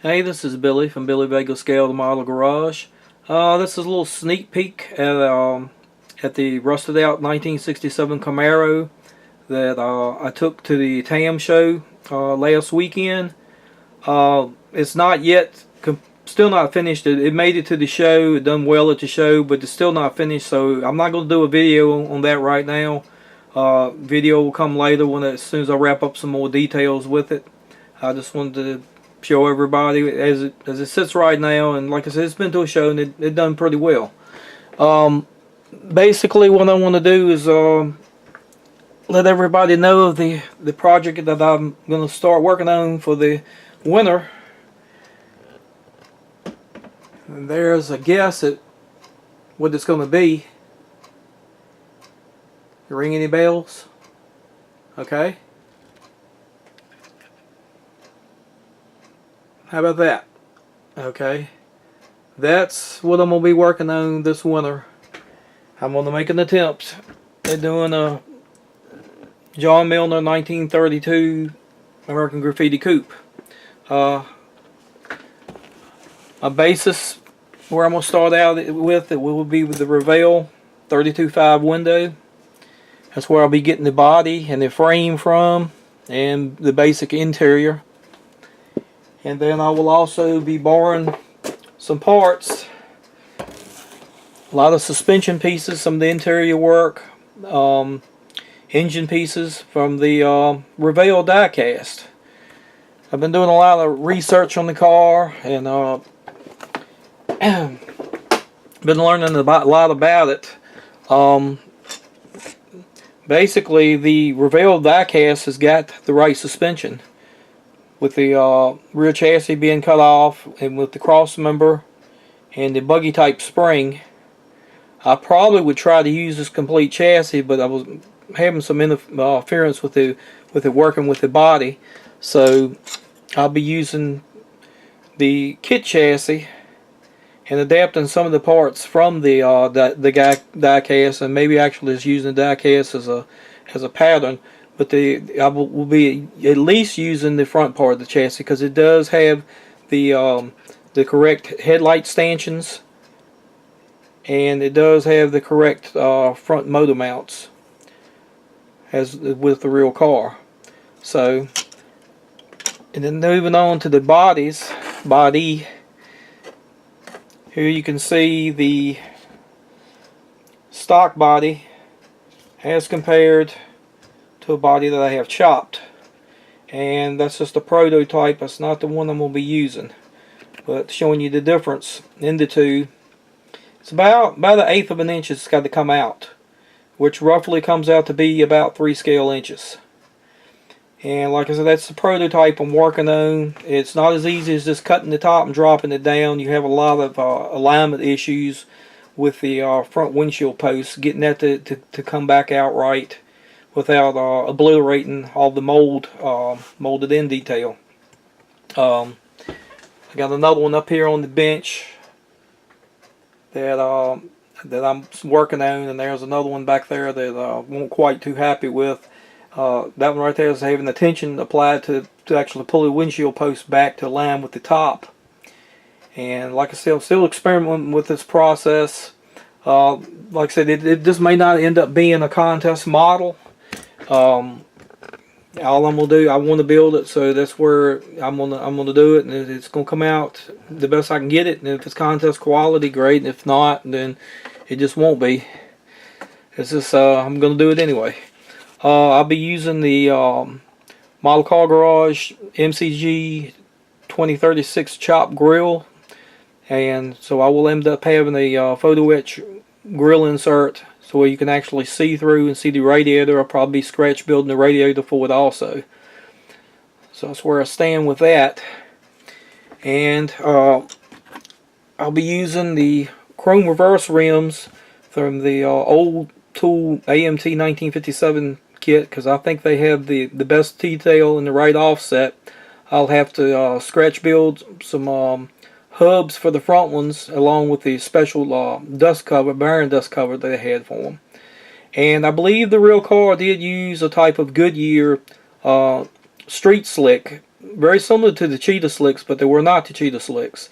Hey, this is Billy from Vega Scale Model Garage. This is a little sneak peek at the rusted out 1967 Camaro that I took to the TAM show last weekend. It's not yet, still not finished. It made it to the show. It done well at the show, but it's still not finished. So I'm not going to do a video on that right now. Video will come later as soon as I wrap up some more details with it. I just wanted to show everybody as it sits right now, and like I said, it's been to a show and it done pretty well. Basically what I want to do is let everybody know of the project that I'm going to start working on for the winter. And there's a guess at what it's going to be. You ring any bells? Okay. How about that? Okay. That's what I'm going to be working on this winter. I'm going to make an attempt at doing a John Milner 1932 American Graffiti Coupe. My basis, where I'm going to start out with, it will be with the Revell 32.5 window. That's where I'll be getting the body and the frame from, and the basic interior. And then I will also be borrowing some parts, a lot of suspension pieces, some of the interior work, engine pieces from the Revell diecast. I've been doing a lot of research on the car, and been learning a lot about it. Basically, the Revell diecast has got the right suspension, with the rear chassis being cut off, and with the cross member and the buggy type spring. I probably would try to use this complete chassis, but I was having some interference with it working with the body, so I'll be using the kit chassis and adapting some of the parts from the diecast, and maybe actually just using the diecast as a pattern. But I will be at least using the front part of the chassis, because it does have the correct headlight stanchions, and it does have the correct front motor mounts as with the real car. So, and then moving on to the body. Here you can see the stock body as compared to a body that I have chopped, and that's just a prototype. That's not the one I'm going to be using, but showing you the difference in the two. It's about an eighth of an inch it's got to come out, which roughly comes out to be about 3 scale inches. And like I said, that's the prototype I'm working on. It's not as easy as just cutting the top and dropping it down. You have a lot of alignment issues with the front windshield posts, getting that to come back out right without obliterating all the molded in detail. I got another one up here on the bench that I'm working on, and there's another one back there that I won't quite too happy with. That one right there is having the tension applied to actually pull the windshield post back to align with the top. And like I said, I'm still experimenting with this process. Like I said, this may not end up being a contest model. All I'm gonna do, I want to build it, so that's where I'm gonna do it, and it's gonna come out the best I can get it. And if it's contest quality, great. And if not, then it just won't be. It's just I'm gonna do it anyway. I'll be using the Model Car Garage MCG 2036 chop grill, and so I will end up having a photo etch grill insert, so you can actually see through and see the radiator. I'll probably be scratch building the radiator for it also. So that's where I stand with that. And I'll be using the chrome reverse rims from the old Tool AMT 1957 kit, because I think they have the best detail and the right offset. I'll have to scratch build some hubs for the front ones, along with the special dust cover, Baron dust cover that they had for them. And I believe the real car did use a type of Goodyear street slick very similar to the Cheetah Slicks, but they were not the Cheetah Slicks.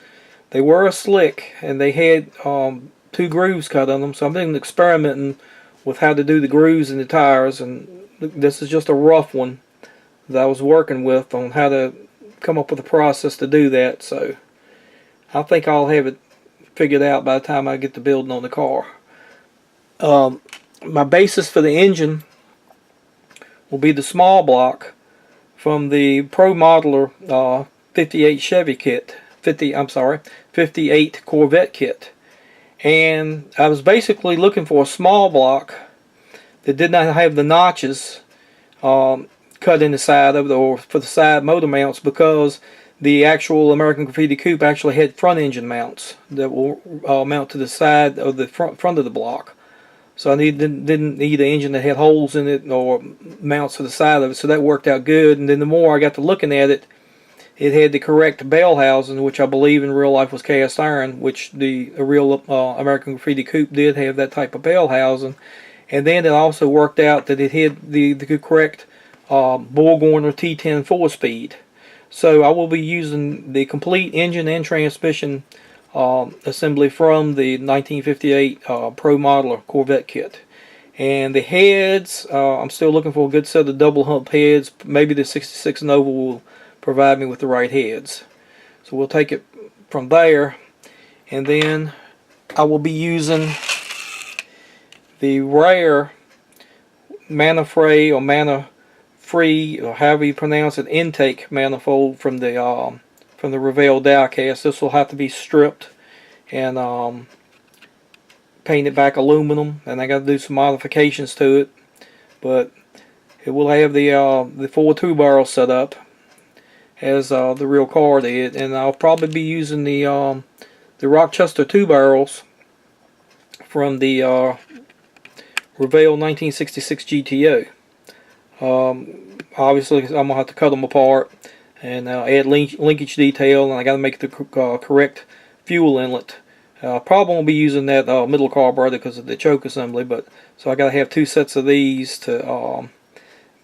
They were a slick, and they had 2 grooves cut on them. So I've been experimenting with how to do the grooves in the tires, and this is just a rough one that I was working with on how to come up with a process to do that. So I think I'll have it figured out by the time I get to building on the car. My basis for the engine will be the small block from the Pro Modeler 58 Chevy kit. 58 Corvette kit. And I was basically looking for a small block that did not have the notches cut in the side of it, or for the side motor mounts, because the actual American Graffiti Coupe actually had front engine mounts that will mount to the side of the front of the block. So I didn't need an engine that had holes in it or mounts to the side of it, so that worked out good. And then the more I got to looking at it, it had the correct bell housing, which I believe in real life was cast iron, which the real American Graffiti Coupe did have that type of bell housing. And then it also worked out that it had the correct Borgwarner T10 4-speed. So I will be using the complete engine and transmission assembly from the 1958 Pro Modeler Corvette kit. And the heads, I'm still looking for a good set of double hump heads. Maybe the 66 Nova will provide me with the right heads. So we'll take it from there. And then I will be using the rare Manafray or Mana-Free, or however you pronounce it, intake manifold from the Revell diecast. This will have to be stripped and painted back aluminum, and I got to do some modifications to it. But it will have the 4 2 barrels set up as the real car did, and I'll probably be using the Rochester 2 barrels from the Revell 1966 GTO. Obviously, I'm gonna have to cut them apart and add linkage detail, and I got to make the correct fuel inlet. Probably won't be using that middle carburetor because of the choke assembly, but so I got to have 2 sets of these to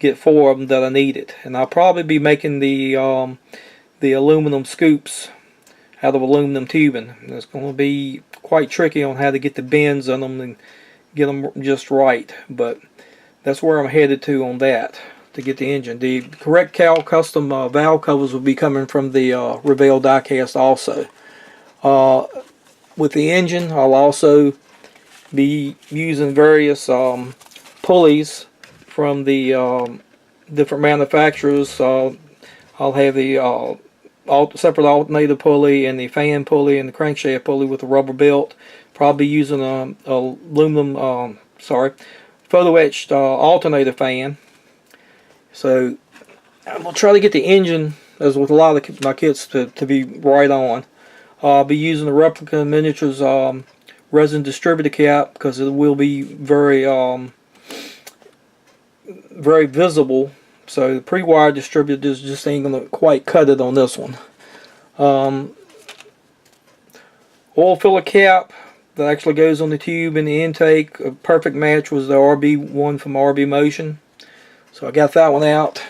get 4 of them that I needed. And I'll probably be making the aluminum scoops out of aluminum tubing. And it's going to be quite tricky on how to get the bends on them and get them just right, but that's where I'm headed to on that, to get the engine. The correct Cal Custom valve covers will be coming from the Revell diecast also. With the engine, I'll also be using various pulleys from the different manufacturers. I'll have the separate alternator pulley and the fan pulley and the crankshaft pulley with a rubber belt. Probably using a aluminum, photo etched alternator fan. So I'm gonna try to get the engine, as with a lot of my kits, to be right on. I'll be using the Replica Miniatures resin distributor cap because it will be very very visible. So the pre-wired distributor just ain't gonna quite cut it on this one. Oil filler cap that actually goes on the tube in the intake. A perfect match was the RB one from RB Motion. So I got that one out.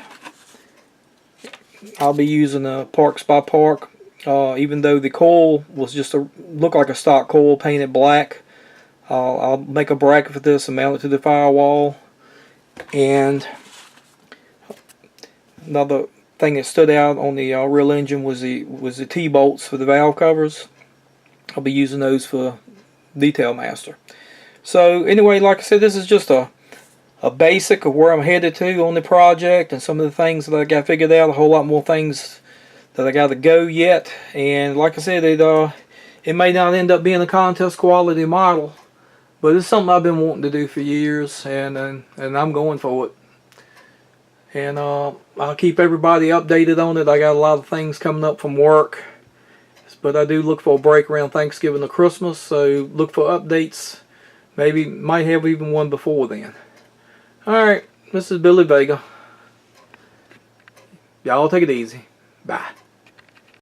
I'll be using a Parks by Park. Even though the coil was just look like a stock coil painted black, I'll make a bracket for this and mount it to the firewall. And another thing that stood out on the real engine was the T-bolts for the valve covers. I'll be using those for Detail Master. So anyway, like I said, this is just a basic of where I'm headed to on the project and some of the things that I got figured out. A whole lot more things that I got to go yet. And like I said, it may not end up being a contest quality model, but it's something I've been wanting to do for years, and I'm going for it. And I'll keep everybody updated on it. I got a lot of things coming up from work, but I do look for a break around Thanksgiving or Christmas, so look for updates. Maybe might have even one before then. Alright, this is Billy Vega. Y'all take it easy. Bye.